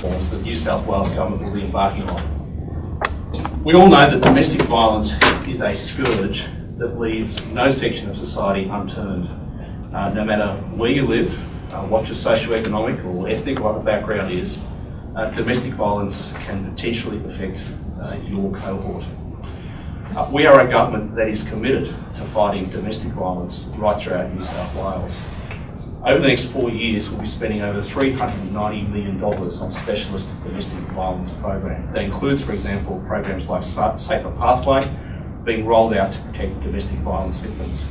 reforms that New South Wales Government will be embarking on. We all know that domestic violence is a scourge that leaves no section of society unturned. No matter where you live, what your socioeconomic or ethnic or other background is, domestic violence can potentially affect your cohort. We are a government that is committed to fighting domestic violence right throughout New South Wales. Over the next 4 years, we'll be spending over $390 million on specialist domestic violence programs. That includes, for example, programs like Safer Pathway being rolled out to protect domestic violence victims.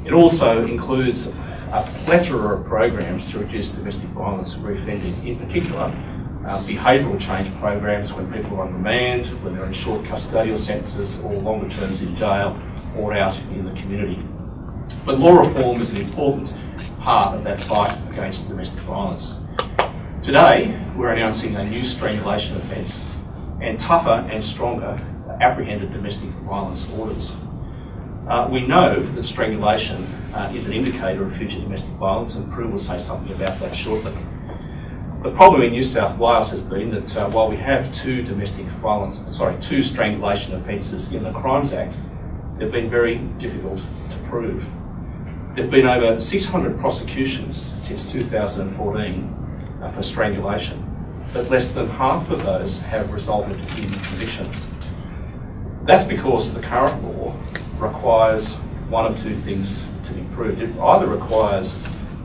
It also includes a plethora of programs to reduce domestic violence reoffending, in particular, behavioural change programs when people are on remand, when they're in short custodial sentences or longer terms in jail or out in the community. But law reform is an important part of that fight against domestic violence. Today, we're announcing a new strangulation offence and tougher and stronger apprehended domestic violence orders. We know that strangulation is an indicator of future domestic violence, and Prue will say something about that shortly. The problem in New South Wales has been that while we have two strangulation offences in the Crimes Act, they've been very difficult to prove. There have been over 600 prosecutions since 2014 for strangulation, but less than half of those have resulted in conviction. That's because the current law requires one of two things to be proved. It either requires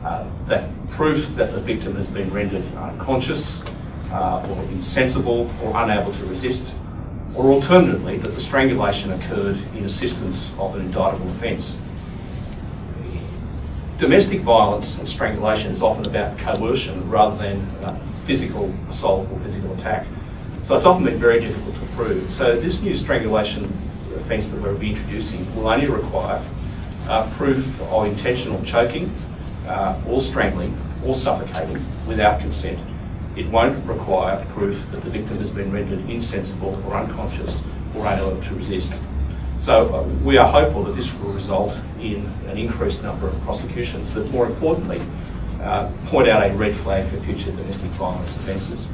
that proof that the victim has been rendered unconscious or insensible or unable to resist, or alternatively that the strangulation occurred in assistance of an indictable offence. Domestic violence and strangulation is often about coercion rather than physical assault or physical attack. So it's often been very difficult to prove. So this new strangulation offence that we'll be introducing will only require proof of intentional choking or strangling or suffocating without consent. It won't require proof that the victim has been rendered insensible or unconscious or unable to resist. So we are hopeful that this will result in an increased number of prosecutions, but more importantly, point out a red flag for future domestic violence offences.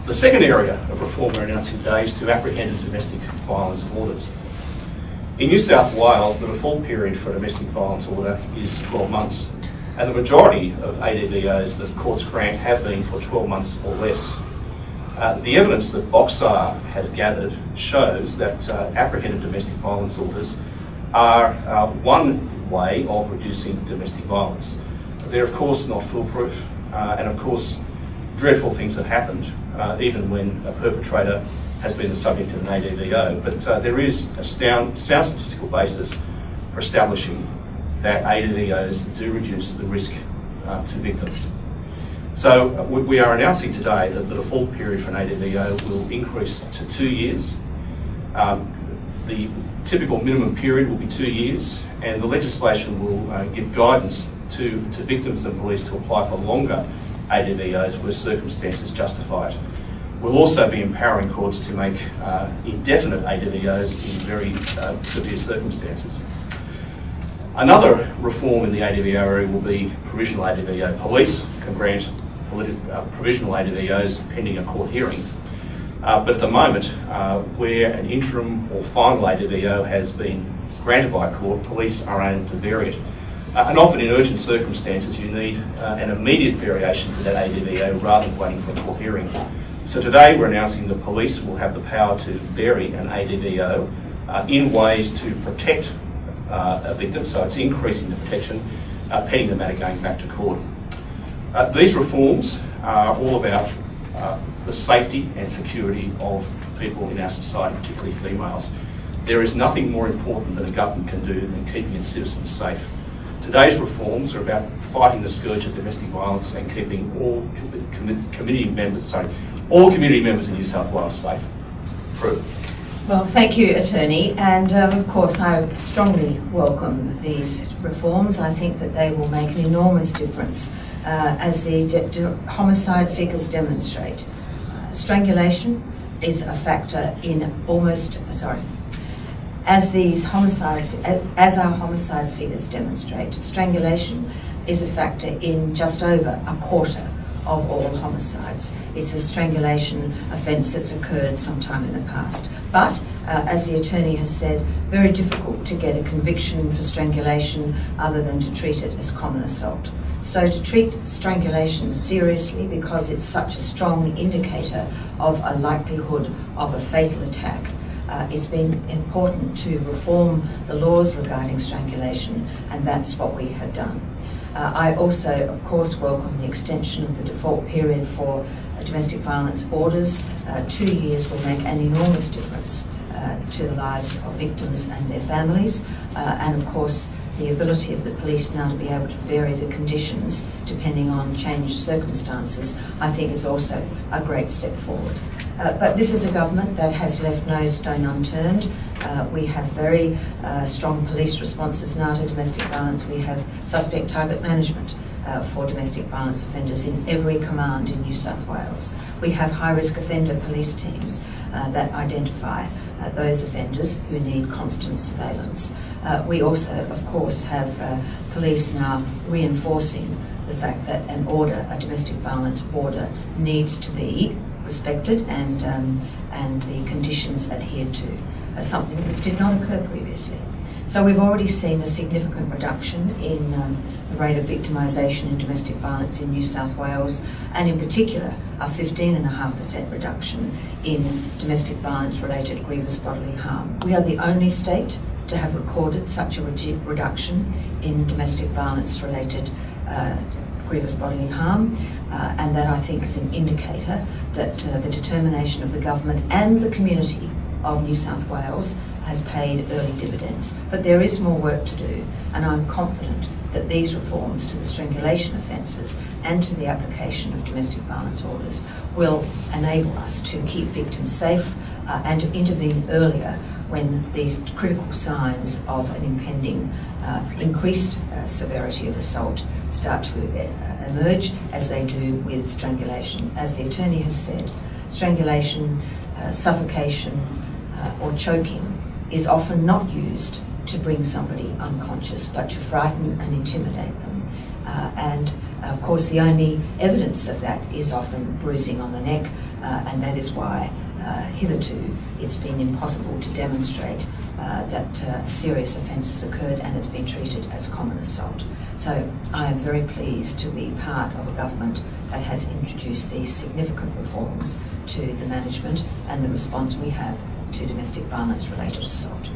The second area of reform we're announcing today is to apprehend domestic violence orders. In New South Wales, the default period for a domestic violence order is 12 months, and the majority of ADVOs that courts grant have been for 12 months or less. The evidence that Boxar has gathered shows that apprehended domestic violence orders are one way of reducing domestic violence. They're of course not foolproof, and of course dreadful things have happened, even when a perpetrator has been the subject of an ADVO. But there is a sound statistical basis for establishing that ADVOs do reduce the risk to victims. So we are announcing today that the default period for an ADVO will increase to 2 years. The typical minimum period will be 2 years, and the legislation will give guidance to victims and police to apply for longer ADVOs where circumstances justify it. We'll also be empowering courts to make indefinite ADVOs in very severe circumstances. Another reform in the ADVO area will be provisional ADVO. Police can grant provisional ADVOs pending a court hearing. But at the moment, where an interim or final ADVO has been granted by a court, police are able to vary it. And often in urgent circumstances, you need an immediate variation to that ADVO rather than waiting for a court hearing. So today we're announcing the police will have the power to vary an ADVO in ways to protect a victim, so it's increasing the protection pending the matter going back to court. These reforms are all about the safety and security of people in our society, particularly females. There is nothing more important that a government can do than keeping its citizens safe. Today's reforms are about fighting the scourge of domestic violence and keeping all community members in New South Wales safe. Prue. Well, thank you, Attorney, and of course I strongly welcome these reforms. I think that they will make an enormous difference as the homicide figures demonstrate. Strangulation is a factor in as our homicide figures demonstrate, strangulation is a factor in just over a quarter of all homicides. It's a strangulation offence that's occurred sometime in the past. But, as the attorney has said, very difficult to get a conviction for strangulation other than to treat it as common assault. So to treat strangulation seriously, because it's such a strong indicator of a likelihood of a fatal attack, it's been important to reform the laws regarding strangulation, and that's what we have done. I also, of course, welcome the extension of the default period for domestic violence orders. 2 years will make an enormous difference to the lives of victims and their families, and of course the ability of the police now to be able to vary the conditions depending on changed circumstances, I think is also a great step forward. But this is a government that has left no stone unturned. We have very strong police responses now to domestic violence. We have suspect target management for domestic violence offenders in every command in New South Wales. We have high-risk offender police teams that identify those offenders who need constant surveillance. We also, of course, have police now reinforcing the fact that an order, a domestic violence order, needs to be respected and the conditions adhered to, something that did not occur previously. So we've already seen a significant reduction in the rate of victimisation in domestic violence in New South Wales, and in particular a 15.5% reduction in domestic violence related grievous bodily harm. We are the only state to have recorded such a reduction in domestic violence related grievous bodily harm, and that I think is an indicator that the determination of the government and the community of New South Wales has paid early dividends. But there is more work to do, and I'm confident that these reforms to the strangulation offences and to the application of domestic violence orders will enable us to keep victims safe and to intervene earlier when these critical signs of an impending increased severity of assault start to emerge, as they do with strangulation. As the attorney has said, strangulation, suffocation or choking is often not used to bring somebody unconscious, but to frighten and intimidate them. And of course the only evidence of that is often bruising on the neck, and that is why hitherto it's been impossible to demonstrate that a serious offence has occurred and has been treated as common assault. So I am very pleased to be part of a government that has introduced these significant reforms to the management and the response we have to domestic violence related assault.